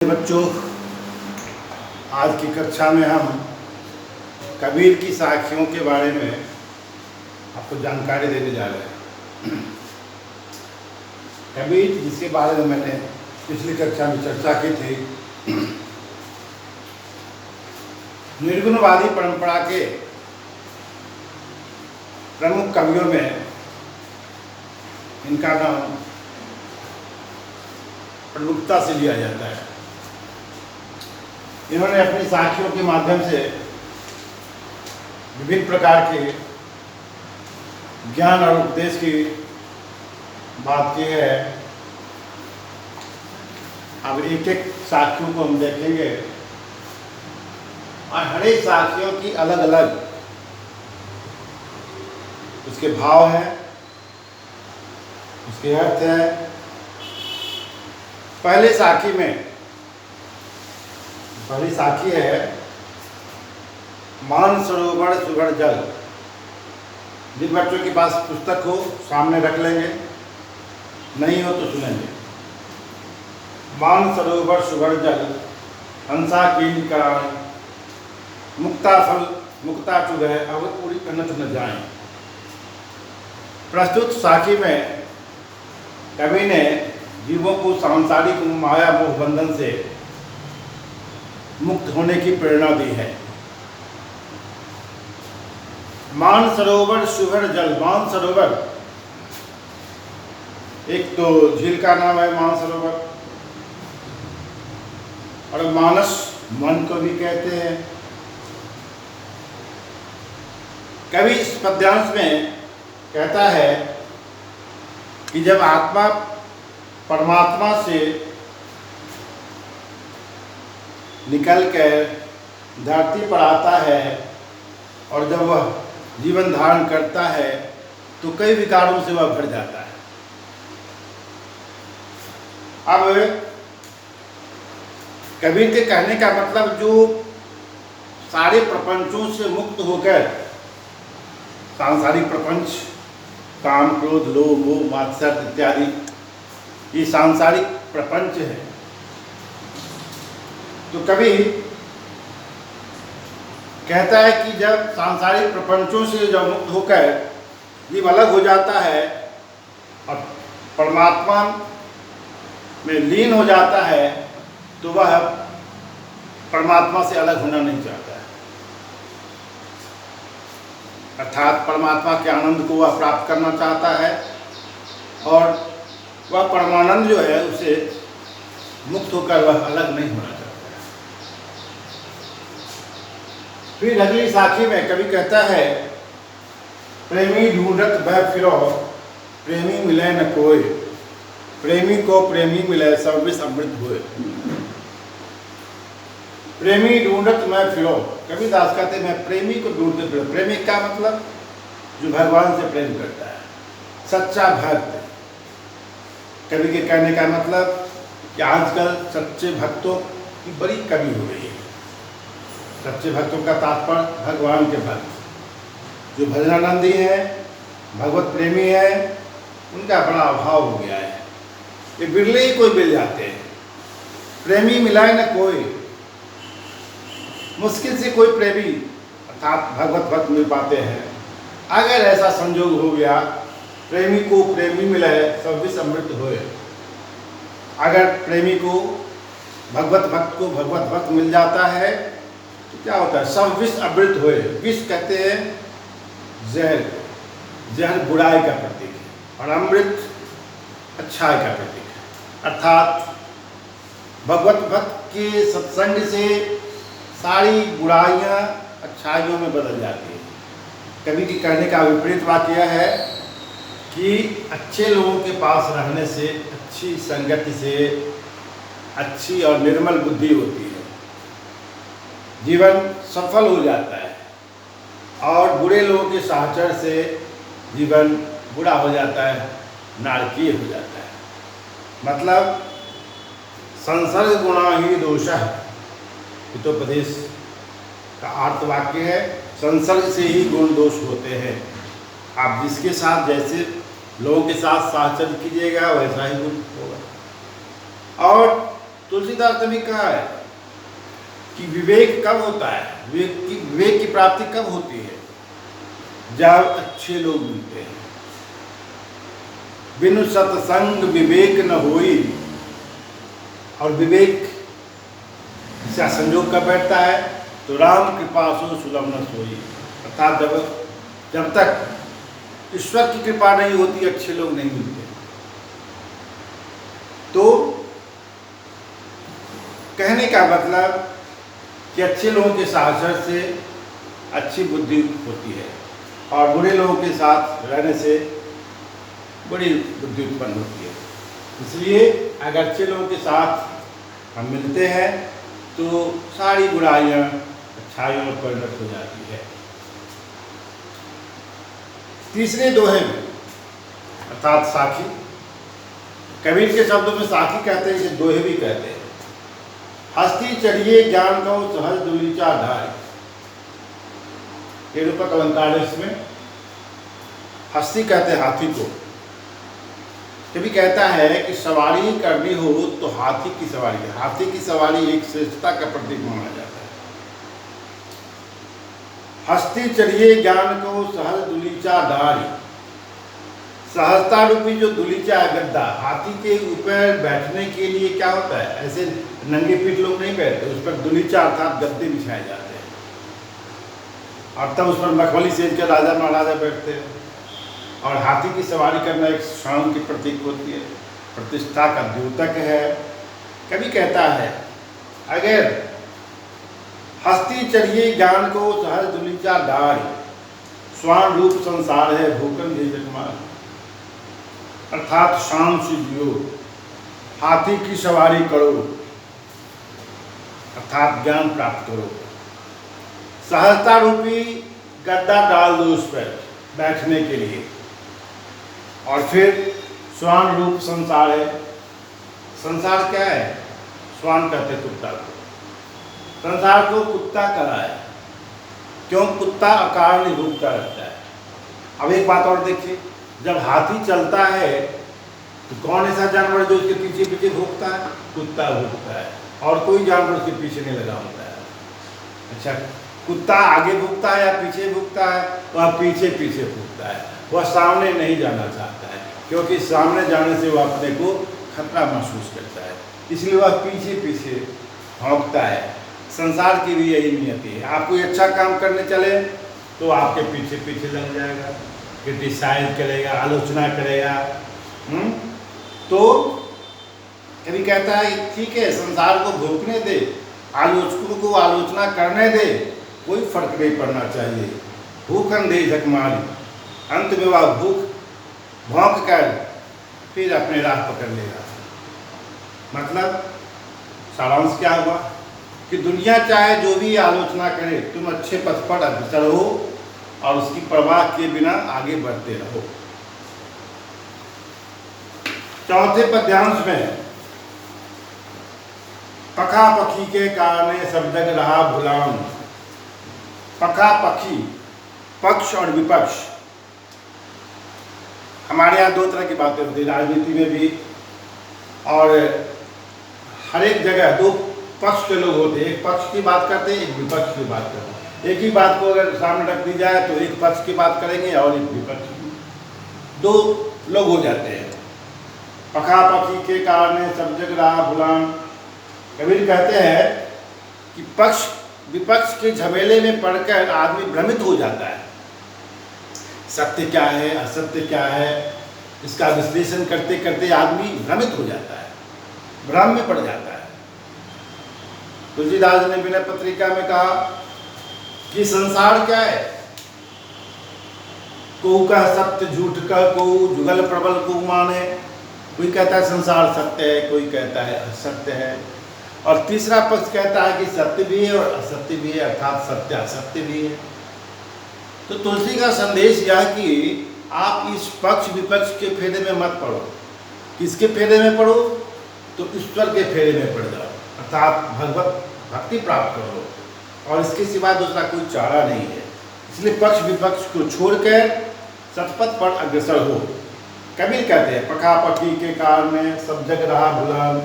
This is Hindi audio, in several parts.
बच्चों, आज की कक्षा में हम कबीर की साखियों के बारे में आपको जानकारी देने जा रहे हैं। कबीर जिसके बारे में मैंने पिछली कक्षा में चर्चा की थी, निर्गुणवादी परंपरा के प्रमुख कवियों में इनका नाम प्रमुखता से लिया जाता है। इन्होंने अपनी साखियों के माध्यम से विभिन्न प्रकार के ज्ञान और उपदेश की बात की है। अब एक एक साखियों को हम देखेंगे और हर एक साखियों की अलग अलग उसके भाव हैं, उसके अर्थ हैं। पहली साखी है मान सरोवर सुगढ़ जल। जिन बच्चों के पास पुस्तक हो सामने रख लेंगे, नहीं हो तो सुनेंगे। मान सरोवर सुगढ़ जल, हंसा कीन कराए, मुक्ता फल मुक्ता चुगह, अब उड़ी अनंत न जाए। प्रस्तुत साखी में कवि ने जीवों को सांसारिक माया मोह बंधन से मुक्त होने की प्रेरणा दी है। मान सरोवर सुगढ़ जल। मान सरोवर एक तो झील का नाम है मान सरोवर, और मानस मन को भी कहते हैं। कवि इस पद्यांश में कहता है कि जब आत्मा परमात्मा से निकलकर धरती पर आता है और जब वह जीवन धारण करता है तो कई विकारों से वह भर जाता है। अब कबीर के कहने का मतलब जो सारे प्रपंचों से मुक्त होकर, सांसारिक प्रपंच, काम क्रोध लोभ मोह मात्सर्य इत्यादि, ये सांसारिक प्रपंच है। तो कवि कहता है कि जब सांसारिक प्रपंचों से जब मुक्त होकर जीव अलग हो जाता है और परमात्मा में लीन हो जाता है तो वह परमात्मा से अलग होना नहीं चाहता है। अर्थात परमात्मा के आनंद को वह प्राप्त करना चाहता है और वह परमानंद जो है उसे मुक्त होकर वह अलग नहीं होना चाहता है। फिर अगली साखी में कवि कहता है प्रेमी ढूंढत बह फिरो, प्रेमी मिले न कोई, प्रेमी को प्रेमी मिले सब विष अमृत हुए। प्रेमी ढूंढत मैं फिरो। कबीरदास कहते मैं प्रेमी को ढूंढते फिरो। प्रेमी का मतलब जो भगवान से प्रेम करता है, सच्चा भक्त। कवि के कहने का मतलब कि आजकल सच्चे भक्तों की बड़ी कमी हो गई है। सच्चे भक्तों का तात्पर्य भगवान के भक्त जो भजनानंदी है, भगवत प्रेमी है, उनका बड़ा अभाव हो गया है। ये बिरले ही कोई मिल जाते हैं। प्रेमी मिलाए न कोई, मुश्किल से कोई प्रेमी अर्थात भगवत भक्त मिल पाते हैं। अगर ऐसा संजोग हो गया, प्रेमी को प्रेमी मिले सब विष अमृत होए। अगर प्रेमी को भगवत भक्त को भगवत भक्त मिल जाता है तो क्या होता है? सब विष अमृत होए। विष कहते हैं जहर, जहर बुराई का प्रतीक है और अमृत अच्छाई का प्रतीक है। अर्थात भगवत भक्त के सत्संग से सारी बुराइयां अच्छाइयों में बदल जाती है। कवि के कहने का विपरीत वाक्य यह है कि अच्छे लोगों के पास रहने से, अच्छी संगति से अच्छी और निर्मल बुद्धि होती है, जीवन सफल हो जाता है। और बुरे लोगों के साहचर्य से जीवन बुरा हो जाता है, नारकीय हो जाता है। मतलब संसर्ग गुणा ही दोषः, हितोपदेश का अर्थ वाक्य है संसर्ग से ही गुण दोष होते हैं। आप जिसके साथ जैसे लोगों के साथ साहचर्य कीजिएगा वैसा ही गुण होगा। और तुलसीदास ने भी कहा है कि विवेक कब होता है, विवेक की प्राप्ति कब होती है, जब अच्छे लोग मिलते हैं। बिनु सत्संग विवेक न होई, और विवेक से संयोग कब बैठता है, तो राम कृपा सो सुलभ न सोई। अर्थात जब तक ईश्वर की कृपा नहीं होती, अच्छे लोग नहीं मिलते। तो कहने का मतलब कि अच्छे लोगों के साहचर्य से अच्छी बुद्धि होती है, और बुरे लोगों के साथ रहने से बड़ी बुद्धि उत्पन्न होती है। इसलिए अगर अच्छे लोगों के साथ हम मिलते हैं तो सारी बुराइयां अच्छाइयों में परिणत हो जाती है। तीसरे दोहे में अर्थात साखी, कबीर के शब्दों में साखी कहते हैं, इसे दोहे भी कहते हैं। हस्ती चढ़िए ज्ञान को सहज दुलीचा ढाई, ये रूपक अलंकार है। इसमें हस्ती कहते हैं हाथी को। कभी कहता है कि सवारी करनी हो तो हाथी की सवारी है। हाथी की सवारी एक श्रेष्ठता का प्रतीक माना जाता है। हस्ती चढ़िए ज्ञान को सहज दुलीचा डारी, सहजता रूपी जो दुलीचा है गद्दा, हाथी के ऊपर बैठने के लिए क्या होता है, ऐसे नंगे पीठ लोग नहीं बैठते, उस पर दुलीचा अर्थात गद्दे बिछाए जाते हैं, और तब उस पर मखमली सेज के राजा महाराजा बैठते हैं। और हाथी की सवारी करना एक शान की प्रतीक होती है, प्रतिष्ठा का द्योतक है। कभी कहता है अगर हस्ती चढ़िए ज्ञान को सहज दुलीचा डारी, स्वान रूप संसार है भूखन जगमार। अर्थात शाम से जियो, हाथी की सवारी करो, अर्थात ज्ञान प्राप्त करो, सहजता रूपी गद्दा डाल दो उस पर बैठने के लिए, और फिर स्वान रूप संसार है। संसार क्या है, स्वान कहते कुत्ता को, संसार को कुत्ता कहा है। क्यों, कुत्ता अकारण भूखता रहता है। अब एक बात और देखिए, जब हाथी चलता है तो कौन ऐसा जानवर जो उसके पीछे पीछे भूखता है, कुत्ता भूखता है, और कोई जानवर उसके पीछे नहीं लगा होता है। अच्छा, कुत्ता आगे भूखता है या पीछे भूखता है, वह पीछे पीछे भूखता है, वह सामने नहीं जाना चाहता है, क्योंकि सामने जाने से वह अपने को खतरा महसूस करता है, इसलिए वह पीछे पीछे भौंकता है। संसार की भी यही नियति है। आप कोई अच्छा काम करने चले तो आपके पीछे पीछे लग जाएगा, क्रिटिसाइज करेगा, आलोचना करेगा। तो कभी कहता है ठीक है, संसार को भूखने दे, आलोचकों को आलोचना करने दे, कोई फर्क नहीं पड़ना चाहिए। भूखन दे झकमारी, अंत में वह भूख भौंक कर फिर अपने राह पकड़ लेगा। मतलब सारांश क्या हुआ कि दुनिया चाहे जो भी आलोचना करे, तुम अच्छे पथ पर अग्रसर हो और उसकी परवाह किए बिना आगे बढ़ते रहो। चौथे पद्यांश में पखा पखी के कारण सब जग रहा भुलान। पखा पखी, पक्ष और विपक्ष। हमारे यहाँ दो तरह की बातें होती है, राजनीति में भी, और हर एक जगह दो पक्ष के लोग होते हैं। एक पक्ष की बात करते हैं, एक विपक्ष की बात करते हैं। एक ही बात को अगर सामने रख दी जाए तो एक पक्ष की बात करेंगे और एक विपक्ष की, दो लोग हो जाते हैं। पखा पखी के कारण सब जग रहा भुलान। कबीर कहते हैं कि पक्ष विपक्ष के झमेले में पड़कर आदमी भ्रमित हो जाता है। सत्य क्या है, असत्य क्या है, इसका विश्लेषण करते करते आदमी भ्रमित हो जाता है, भ्रम में पड़ जाता है। तुलसीदास ने विनय पत्रिका में कहा कि संसार क्या है, को कह सत्य झूठ कह, को जुगल प्रबल को माने। कोई कहता है संसार सत्य है, कोई कहता है असत्य है, और तीसरा पक्ष कहता है कि सत्य भी है और असत्य भी है, अर्थात सत्य असत्य भी है। तो तुलसी का संदेश यह कि आप इस पक्ष विपक्ष के फेरे में मत पड़ो। किसके फेरे में पड़ो, तो ईश्वर के फेरे में पड़ जाओ, अर्थात भगवत भक्ति प्राप्त करो, और इसके सिवा दूसरा कोई चारा नहीं है। इसलिए पक्ष विपक्ष को छोड़कर सतपथ पर अग्रसर हो। कबीर कहते हैं पखा पखी के कारण सब जग रहा भुलान।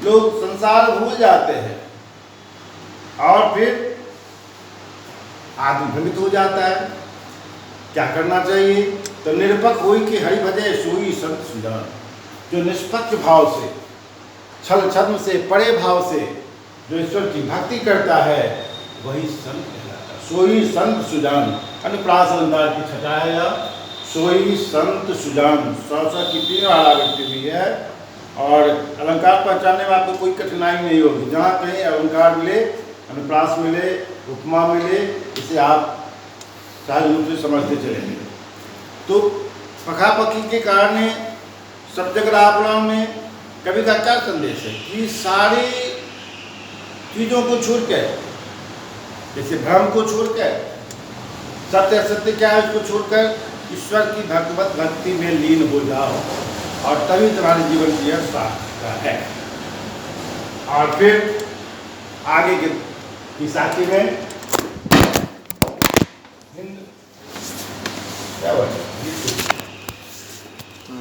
लोग संसार भूल जाते हैं और फिर आदमी भ्रमित हो जाता है। क्या करना चाहिए? तो निरपक्ष होई कि हरि भजे सोई संत सुजान। जो निष्पक्ष भाव से, छल छद्म से, परे भाव से जो ईश्वर की भक्ति करता है वही संत कहलाता है। सोई संत सुजान। अनुप्रास अलंकार की छटा है यह, सोई संत सुजान। सहसा की 3 बार आवृत्ति हुई है और अलंकार पहचानने में आपको कोई कठिनाई नहीं होगी। जहाँ कहीं अलंकार मिले, अनुप्रास मिले, उपमा मिले, इसे आप सहज रूप से समझते चलेंगे। तो पखापखी के कारण सब जगह आपराम में कवि का क्या संदेश है कि सारी चीज़ों को छोड़कर, जैसे भ्रम को छोड़कर, सत्य असत्य क्या है उसको छोड़कर ईश्वर की भगवत भक्ति में लीन हो जाओ और तभी तुम्हारे जीवन की यह सार्थकता है। और फिर आगे की साथी में क्या हुआ?